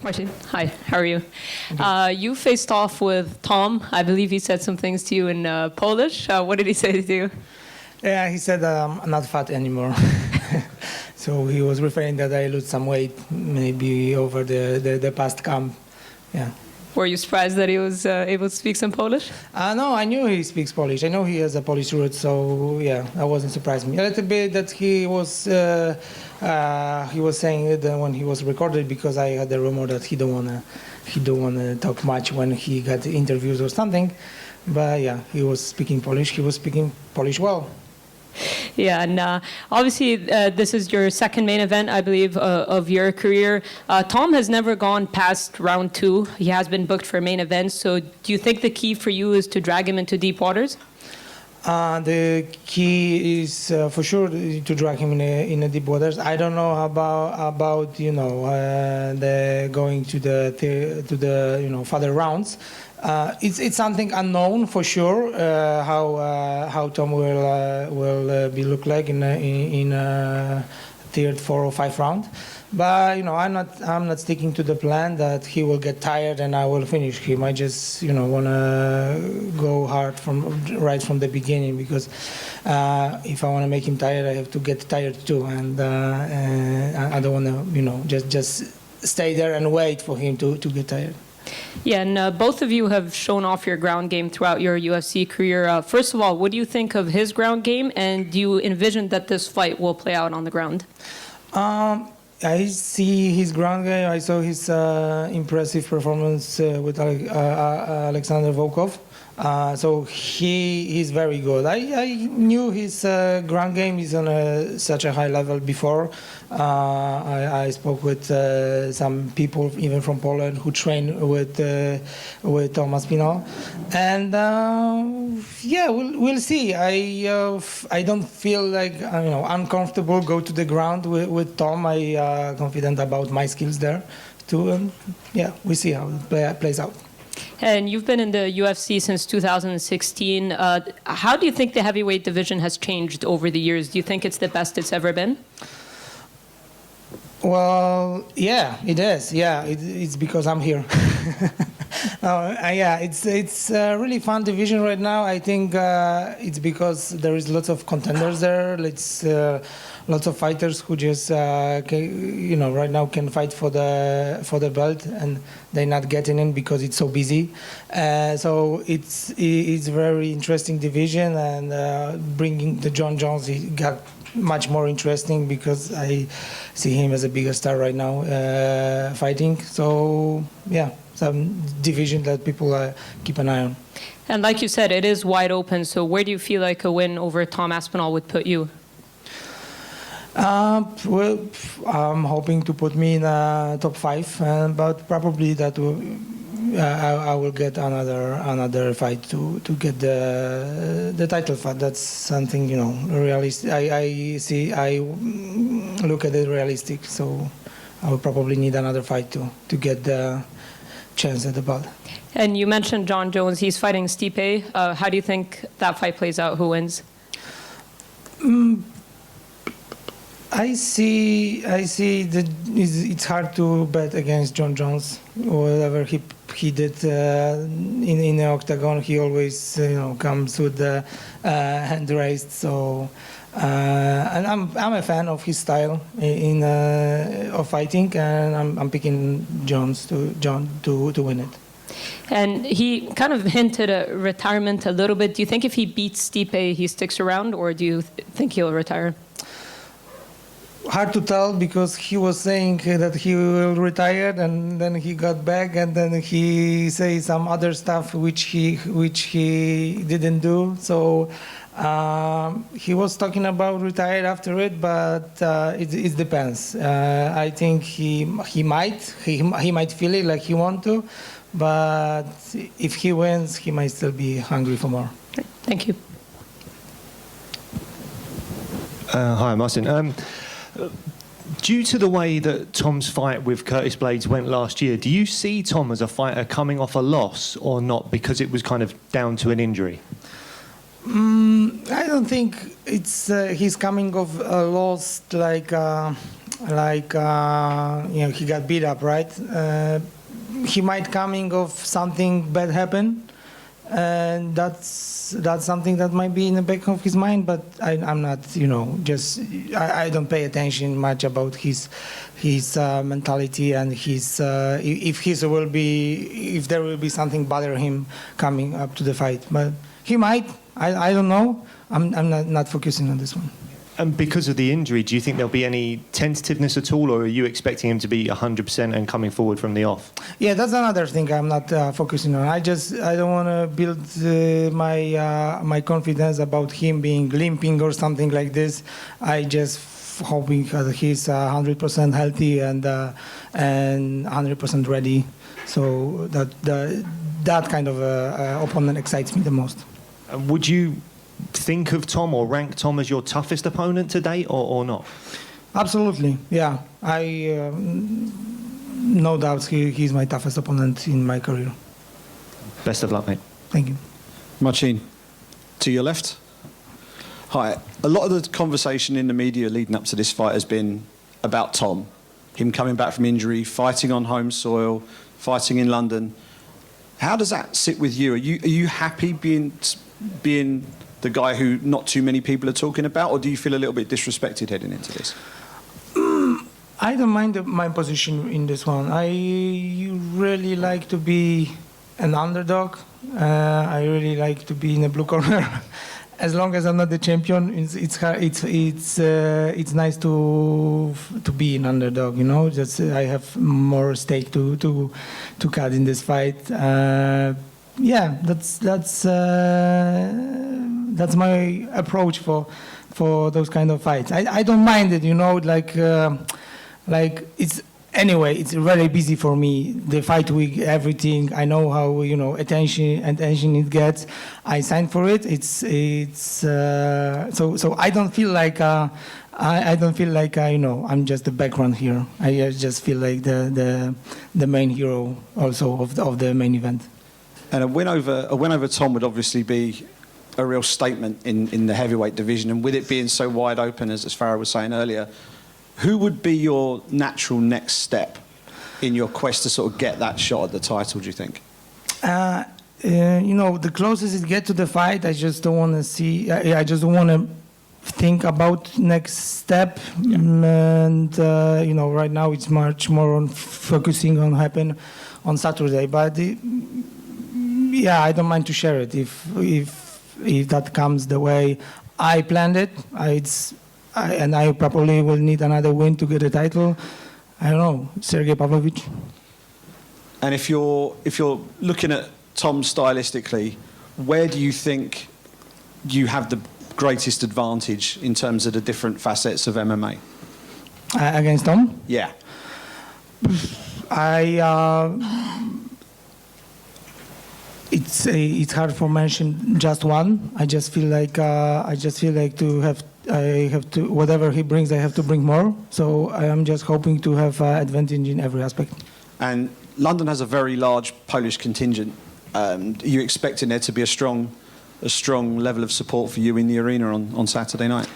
Marcin, hi, how are you? You faced off with Tom. I believe he said some things to you in Polish. What did he say to you? Yeah, he said I'm not fat anymore. So he was referring that I lose some weight maybe over the past camp. Yeah. Were you surprised that he was able to speak some Polish? No, I knew he speaks Polish. I know he has a Polish root, so yeah, that wasn't surprising me. A little bit that he was saying it when he was recorded, because I had the rumor that he don't wanna talk much when he got interviews or something. But yeah, he was speaking Polish. He was speaking Polish well. Yeah, and obviously this is your second main event, I believe, of your career. Tom has never gone past round 2. He has been booked for main events. So do you think the key for you is to drag him into deep waters? The key is for sure to drag him in the deep waters. I don't know about the going to the further rounds. It's something unknown for sure how Tom will be look like in third, 4 or 5 round. But I'm not sticking to the plan that he will get tired and I will finish him. I just wanna go hard right from the beginning, because if I wanna make him tired, I have to get tired too, and I don't wanna just stay there and wait for him to get tired. Yeah, and both of you have shown off your ground game throughout your UFC career. First of all, what do you think of his ground game, and do you envision that this fight will play out on the ground? I see his ground game. I saw his impressive performance with Alexander Volkov. So he's very good. I knew his ground game is on such a high level before. I spoke with some people, even from Poland, who train with Tom Aspinall, and yeah, we'll see. I don't feel like uncomfortable go to the ground with Tom. I confident about my skills there too, and yeah, we see how it plays out. And you've been in the UFC since 2016. How do you think the heavyweight division has changed over the years? Do you think it's the best it's ever been? Well, yeah, it is. Yeah, it's because I'm here. Yeah, it's a really fun division right now. I think it's because there is lots of contenders there. It's lots of fighters who just right now can fight for the belt, and they're not getting in because it's so busy. So it's a very interesting division, and bringing the John Jones, he got much more interesting because I see him as a bigger star right now fighting. So yeah, some division that people keep an eye on. And like you said, it is wide open. So where do you feel like a win over Tom Aspinall would put you? Well, I'm hoping to put me in top 5, but probably that will. I will get another fight to get the title fight. That's something realistic. I look at it realistic. So I will probably need another fight to get the chance at the belt. And you mentioned John Jones. He's fighting Stipe. How do you think that fight plays out? Who wins? I see that it's hard to bet against John Jones. Whatever he did in the octagon, he always comes with the hand raised. So and I'm a fan of his style of fighting, and I'm picking John to win it. And he kind of hinted at retirement a little bit. Do you think if he beats Stipe, he sticks around, or do you think he'll retire? Hard to tell, because he was saying that he will retire, and then he got back, and then he say some other stuff which he didn't do. So he was talking about retire after it, but it depends. I think he might feel it like he want to, but if he wins, he might still be hungry for more. Thank you. Hi, Marcin. Due to the way that Tom's fight with Curtis Blades went last year, do you see Tom as a fighter coming off a loss or not, because it was kind of down to an injury? I don't think it's he's coming off a loss like Like he got beat up, right? He might coming of something bad happen, and that's something that might be in the back of his mind. But I'm not, I don't pay attention much about his mentality and his if there will be something bother him coming up to the fight. But he might. I don't know. I'm not focusing on this one. And because of the injury, do you think there'll be any tentativeness at all, or are you expecting him to be 100% and coming forward from the off? Yeah, that's another thing I'm not focusing on. I don't want to build my confidence about him being limping or something like this. I just hoping that he's 100% healthy and 100% ready. So that kind of opponent excites me the most. Would you think of Tom or rank Tom as your toughest opponent to date, or not? Absolutely, yeah. I no doubt he's my toughest opponent in my career. Best of luck, mate. Thank you. Marcin, to your left. Hi. A lot of the conversation in the media leading up to this fight has been about Tom, him coming back from injury, fighting on home soil, fighting in London. How does that sit with you? Are you happy being the guy who not too many people are talking about, or do you feel a little bit disrespected heading into this? I don't mind my position in this one. I really like to be an underdog. I really like to be in the blue corner. As long as I'm not the champion, it's nice to be an underdog. Just I have more stake to cut in this fight. Yeah, that's my approach for those kind of fights. I don't mind it, like it's really busy for me. The fight week, everything. I know how attention it gets. I signed for it. So I don't feel like I'm just the background here. I just feel like the main hero also of the main event. And a win over Tom would obviously be a real statement in the heavyweight division. And with it being so wide open, as Farah was saying earlier, who would be your natural next step in your quest to sort of get that shot at the title, do you think? The closest it gets to the fight, I just don't want to see. I just don't want to think about next step. Yeah. And right now it's much more on focusing on happen on Saturday. But I don't mind to share it if that comes the way I planned it. And I probably will need another win to get a title. I don't know, Sergey Pavlovich. And if you're looking at Tom stylistically, where do you think you have the greatest advantage in terms of the different facets of MMA? Against Tom? Yeah. It's hard for mention just one. I just feel like whatever he brings, I have to bring more. So I am just hoping to have advantage in every aspect. And London has a very large Polish contingent. Are you expecting there to be a strong level of support for you in the arena on Saturday night?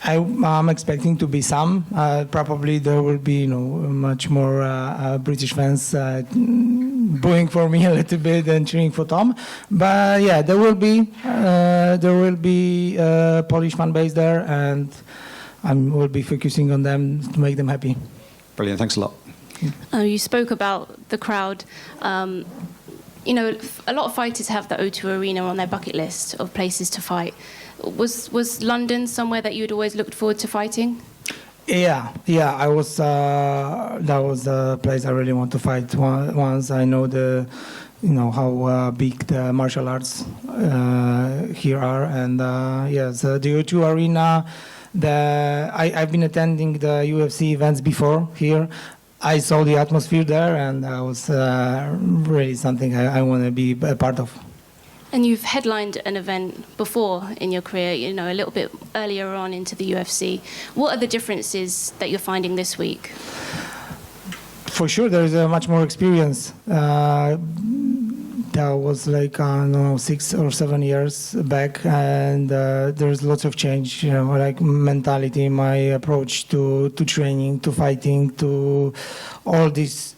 I'm expecting to be some. Probably there will be, much more British fans booing for me a little bit and cheering for Tom. But yeah, there will be Polish fan base there, and I will be focusing on them to make them happy. Brilliant. Thanks a lot. You spoke about the crowd. A lot of fighters have the O2 Arena on their bucket list of places to fight. Was London somewhere that you'd always looked forward to fighting? Yeah. I was. That was the place I really want to fight. Once I know how big the martial arts here are, and yes, the O2 Arena. I've been attending the UFC events before here. I saw the atmosphere there, and that was really something I want to be a part of. And you've headlined an event before in your career, a little bit earlier on into the UFC. What are the differences that you're finding this week? For sure, there is a much more experience. that was like, I don't know, 6 or 7 years back, and there's lots of change, you know, like mentality, my approach to training, to fighting, to all this,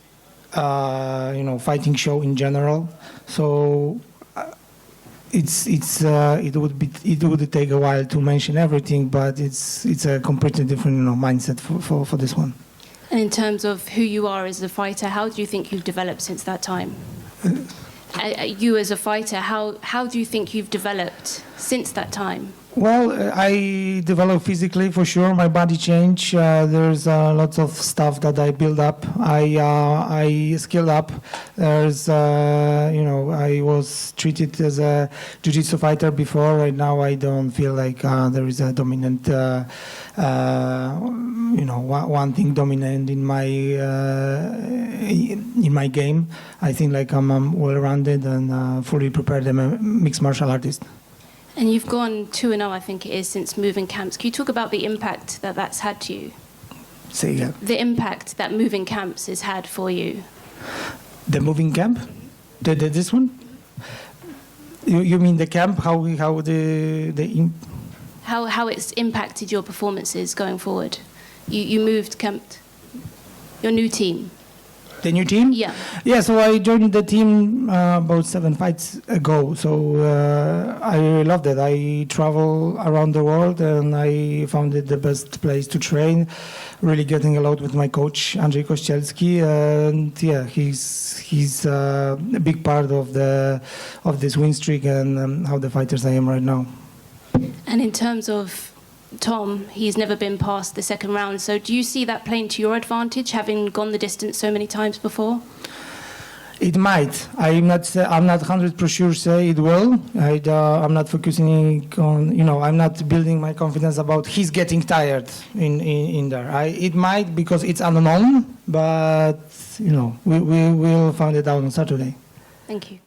you know, fighting show in general. So it would take a while to mention everything, but it's a completely different, you know, mindset for this one. And in terms of who you are as a fighter, how do you think you've developed since that time? You as a fighter, how do you think you've developed since that time? Well, I developed physically for sure. My body changed. There's lots of stuff that I build up. I skilled up. There's, you know, I was treated as a jiu-jitsu fighter before. Right now, I don't feel like there is a dominant, you know, one thing dominant in my game. I think like I'm well-rounded and fully prepared. I'm a mixed martial artist. And you've gone 2-0, I think it is, since moving camps. Can you talk about the impact that that's had to you? Say again. The impact that moving camps has had for you. The moving camp? This one? You mean the camp? How it's impacted your performances going forward? You moved camp, your new team. The new team? Yeah. Yeah, so I joined the team about 7 fights ago. So I really loved it. I travel around the world and I found it the best place to train. Really getting a lot with my coach, Andrzej Kościelski. And yeah, he's a big part of this win streak and how the fighters I am right now. And in terms of Tom, he's never been past the second round. So do you see that playing to your advantage, having gone the distance so many times before? It might. I'm not 100% sure say it will. I'm not focusing on, you know, I'm not building my confidence about he's getting tired in there. It might because it's unknown, but, you know, we will find it out on Saturday. Thank you.